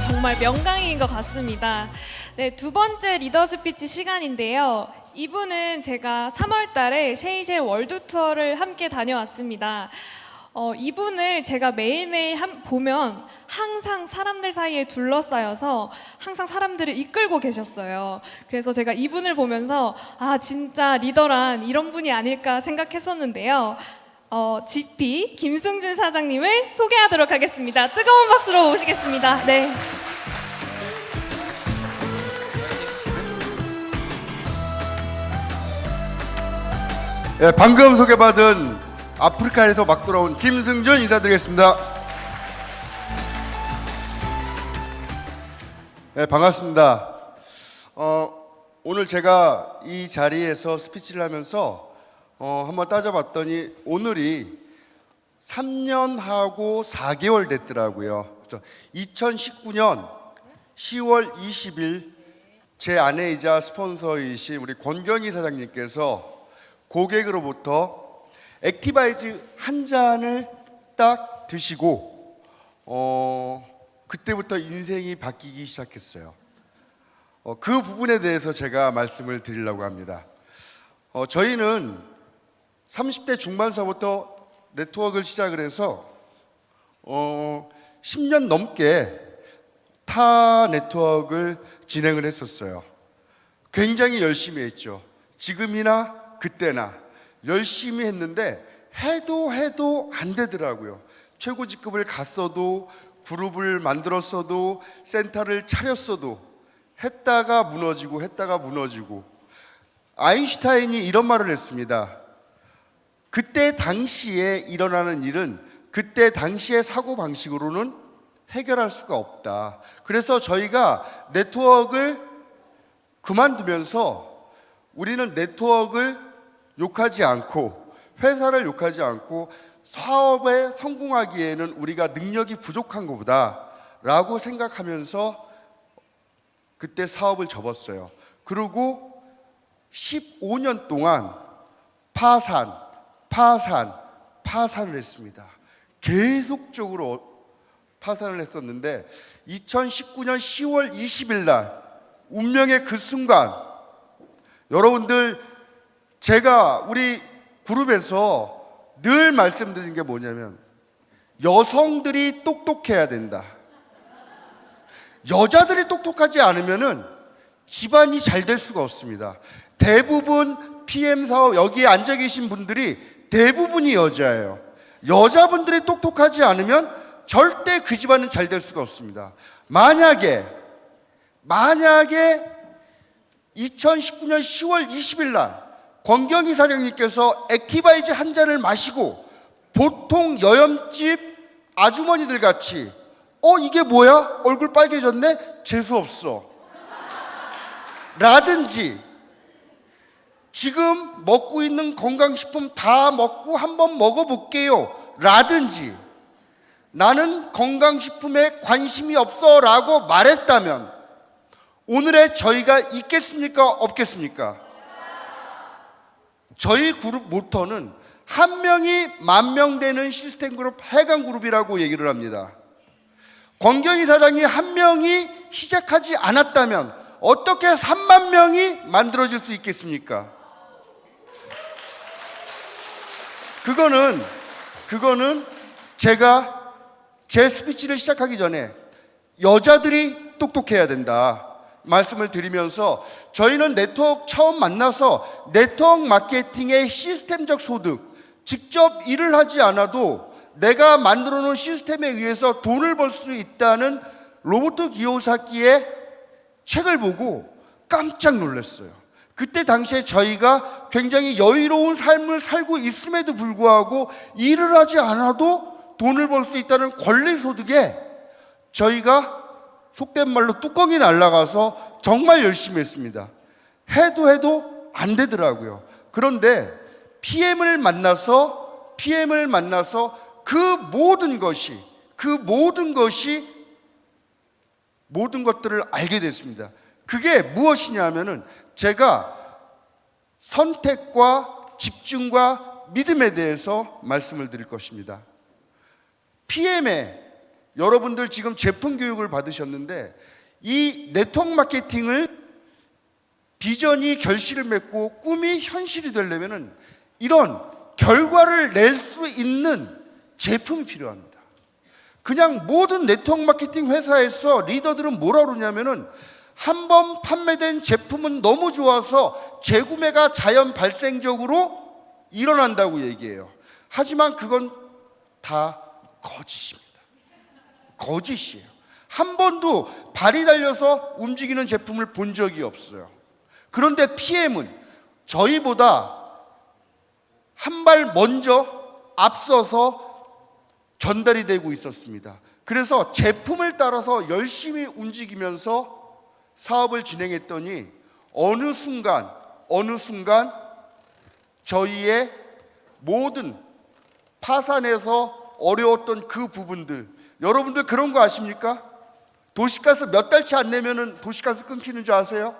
정말 명강의인 것 같습니다. 네, 두 번째 리더 스피치 시간인데요. 이분은 제가 3월 달에 셰이셸 월드 투어를 함께 다녀왔습니다. 이분을 제가 매일매일 보면 항상 사람들 사이에 둘러싸여서 항상 사람들을 이끌고 계셨어요. 그래서 제가 이분을 보면서 아, 진짜 리더란 이런 분이 아닐까 생각했었는데요. GP 김승준 사장님을 소개하도록 하겠습니다. 뜨거운 박수로 모시겠습니다. 네. 네, 방금 소개받은 아프리카에서 막 돌아온 김승준 인사드리겠습니다. 네, 반갑습니다. 오늘 제가 이 자리에서 스피치를 하면서 한번 따져봤더니 오늘이 3년하고 4개월 됐더라고요. 2019년 10월 20일 제 아내이자 스폰서이신 우리 권경희 사장님께서 고객으로부터 액티바이즈 한 잔을 딱 드시고 그때부터 인생이 바뀌기 시작했어요. 그 부분에 대해서 제가 말씀을 드리려고 합니다. 저희는 30대 중반서부터 네트워크를 시작을 해서 10년 넘게 타 네트워크를 진행을 했었어요. 굉장히 열심히 했죠. 지금이나 그때나 열심히 했는데 해도 안 되더라고요. 최고 직급을 갔어도 그룹을 만들었어도 센터를 차렸어도 했다가 무너지고 아인슈타인이 이런 말을 했습니다. 그때 당시에 일어나는 일은 그때 당시의 사고방식으로는 해결할 수가 없다. 그래서 저희가 네트워크를 그만두면서 우리는 네트워크를 욕하지 않고 회사를 욕하지 않고 사업에 성공하기에는 우리가 능력이 부족한 것보다 라고 생각하면서 그때 사업을 접었어요. 그리고 15년 동안 파산을 했습니다. 계속적으로 파산을 했었는데 2019년 10월 20일 날 운명의 그 순간, 여러분들 제가 우리 그룹에서 늘 말씀드린 게 뭐냐면 여성들이 똑똑해야 된다. 여자들이 똑똑하지 않으면은 집안이 잘 될 수가 없습니다. 대부분 PM 사업 여기에 앉아 계신 분들이 대부분이 여자예요. 여자분들이 똑똑하지 않으면 절대 그 집안은 잘 될 수가 없습니다. 만약에 2019년 10월 20일 날 권경희 사장님께서 액티바이즈 한 잔을 마시고 보통 여염집 아주머니들 같이 이게 뭐야? 얼굴 빨개졌네? 재수없어 라든지 지금 먹고 있는 건강식품 다 먹고 한번 먹어볼게요 라든지 나는 건강식품에 관심이 없어 라고 말했다면 오늘의 저희가 있겠습니까? 없겠습니까? 저희 그룹 모토는 한 명이 10,000명 되는 시스템 그룹 해강 그룹이라고 얘기를 합니다. 권경희 사장이 한 명이 시작하지 않았다면 어떻게 3만 명이 만들어질 수 있겠습니까? 그거는 제가 제 스피치를 시작하기 전에 여자들이 똑똑해야 된다 말씀을 드리면서 저희는 네트워크 처음 만나서 네트워크 마케팅의 시스템적 소득, 직접 일을 하지 않아도 내가 만들어 놓은 시스템에 의해서 돈을 벌 수 있다는 로버트 기요사키의 책을 보고 깜짝 놀랐어요. 그때 당시에 저희가 굉장히 여유로운 삶을 살고 있음에도 불구하고 일을 하지 않아도 돈을 벌 수 있다는 권리 소득에 저희가 속된 말로 뚜껑이 날아가서 정말 열심히 했습니다. 해도 안 되더라고요. 그런데 PM을 만나서 그 모든 것들을 알게 됐습니다. 그게 무엇이냐면은 제가 선택과 집중과 믿음에 대해서 말씀을 드릴 것입니다. PM의 여러분들 지금 제품 교육을 받으셨는데 이 네트워크 마케팅을 비전이 결실을 맺고 꿈이 현실이 되려면은 이런 결과를 낼 수 있는 제품이 필요합니다. 그냥 모든 네트워크 마케팅 회사에서 리더들은 뭐라 그러냐면은 한 번 판매된 제품은 너무 좋아서 재구매가 자연 발생적으로 일어난다고 얘기해요. 하지만 그건 다 거짓입니다. 거짓이에요. 한 번도 발이 달려서 움직이는 제품을 본 적이 없어요. 그런데 PM은 저희보다 한 발 먼저 앞서서 전달이 되고 있었습니다. 그래서 제품을 따라서 열심히 움직이면서 사업을 진행했더니 어느 순간 저희의 모든 파산에서 어려웠던 그 부분들, 여러분들 그런 거 아십니까? 도시가스 몇 달치 안 내면은 도시가스 끊기는 줄 아세요?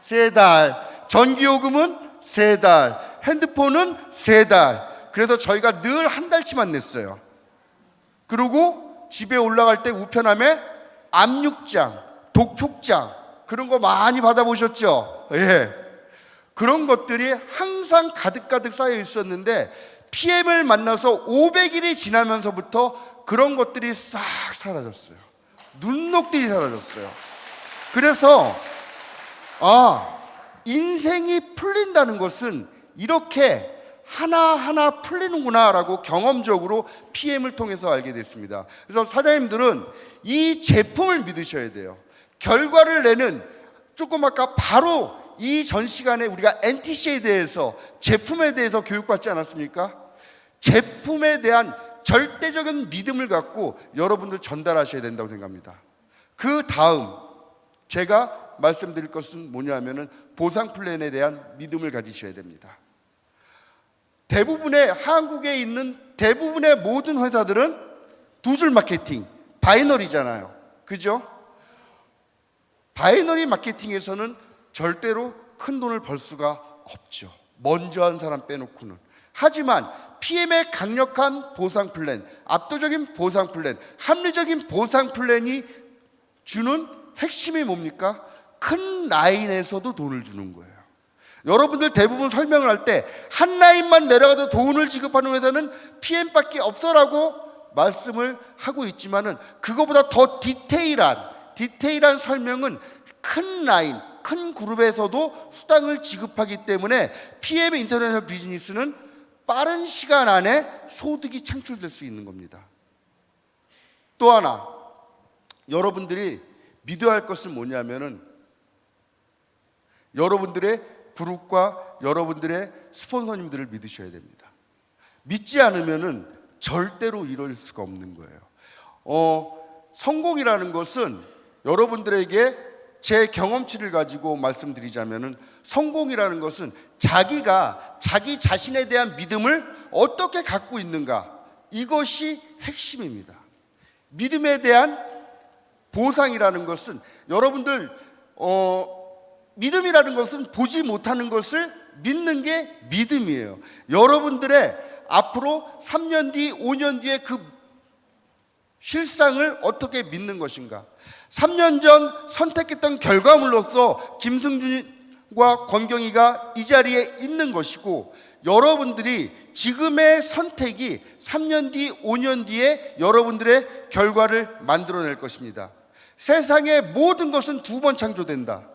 3달. 전기요금은 3달. 핸드폰은 3달. 그래서 저희가 늘 한 달치만 냈어요. 그리고 집에 올라갈 때 우편함에 압력장, 독촉장 그런 거 많이 받아보셨죠? 예. 그런 것들이 항상 가득가득 쌓여 있었는데 PM을 만나서 500일이 지나면서부터 그런 것들이 싹 사라졌어요. 눈녹들이 사라졌어요. 그래서 인생이 풀린다는 것은 이렇게 하나하나 풀리는구나라고 경험적으로 PM을 통해서 알게 됐습니다. 그래서 사장님들은 이 제품을 믿으셔야 돼요. 결과를 내는, 조금 아까 바로 이 전 시간에 우리가 NTC에 대해서, 제품에 대해서 교육받지 않았습니까? 제품에 대한 절대적인 믿음을 갖고 여러분들 전달하셔야 된다고 생각합니다. 그 다음 제가 말씀드릴 것은 뭐냐면은 보상 플랜에 대한 믿음을 가지셔야 됩니다. 대부분의 한국에 있는 대부분의 모든 회사들은 두 줄 마케팅, 바이너리잖아요. 그죠? 바이너리 마케팅에서는 절대로 큰 돈을 벌 수가 없죠. 먼저 한 사람 빼놓고는. 하지만 PM의 강력한 보상 플랜, 압도적인 보상 플랜, 합리적인 보상 플랜이 주는 핵심이 뭡니까? 큰 라인에서도 돈을 주는 거예요. 여러분들 대부분 설명을 할 때 한 라인만 내려가도 돈을 지급하는 회사는 PM밖에 없어라고 말씀을 하고 있지만은 그거보다 더 디테일한 설명은 큰 라인, 큰 그룹에서도 수당을 지급하기 때문에 PM의 인터내셔널 비즈니스는 빠른 시간 안에 소득이 창출될 수 있는 겁니다. 또 하나, 여러분들이 믿어야 할 것은 뭐냐면은 여러분들의 그룹과 여러분들의 스폰서님들을 믿으셔야 됩니다. 믿지 않으면은 절대로 이룰 수가 없는 거예요. 성공이라는 것은 여러분들에게 제 경험치를 가지고 말씀드리자면은 성공이라는 것은 자기가 자기 자신에 대한 믿음을 어떻게 갖고 있는가, 이것이 핵심입니다. 믿음에 대한 보상이라는 것은 여러분들 믿음이라는 것은 보지 못하는 것을 믿는 게 믿음이에요. 여러분들의 앞으로 3년 뒤, 5년 뒤에 그 실상을 어떻게 믿는 것인가? 3년 전 선택했던 결과물로서 김승준과 권경희가 이 자리에 있는 것이고, 여러분들이 지금의 선택이 3년 뒤, 5년 뒤에 여러분들의 결과를 만들어낼 것입니다. 세상의 모든 것은 두 번 창조된다.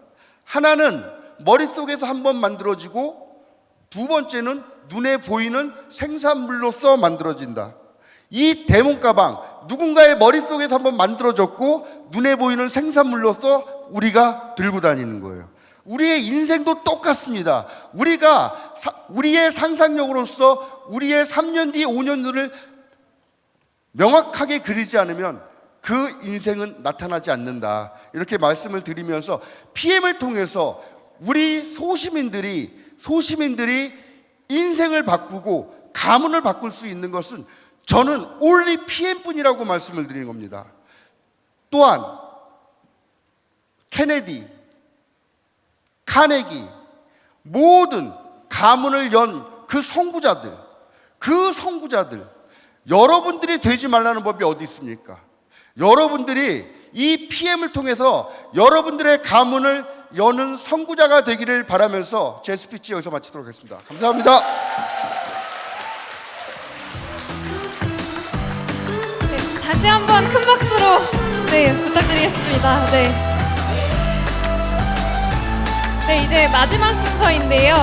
하나는 머릿속에서 한 번 만들어지고, 두 번째는 눈에 보이는 생산물로서 만들어진다. 이 데몬 가방, 누군가의 머릿속에서 한번 만들어졌고 눈에 보이는 생산물로서 우리가 들고 다니는 거예요. 우리의 인생도 똑같습니다. 우리가 우리의 상상력으로서 우리의 3년 뒤, 5년 뒤를 명확하게 그리지 않으면 그 인생은 나타나지 않는다. 이렇게 말씀을 드리면서 PM을 통해서 우리 소시민들이 인생을 바꾸고 가문을 바꿀 수 있는 것은 저는 only PM뿐이라고 말씀을 드리는 겁니다. 또한 케네디, 카네기, 모든 가문을 연 그 선구자들, 여러분들이 되지 말라는 법이 어디 있습니까? 여러분들이 이 PM을 통해서 여러분들의 가문을 여는 선구자가 되기를 바라면서 제 스피치 여기서 마치도록 하겠습니다. 감사합니다. 네, 다시 한번 큰 박수로 부탁드리겠습니다. 네, 이제 마지막 순서인데요.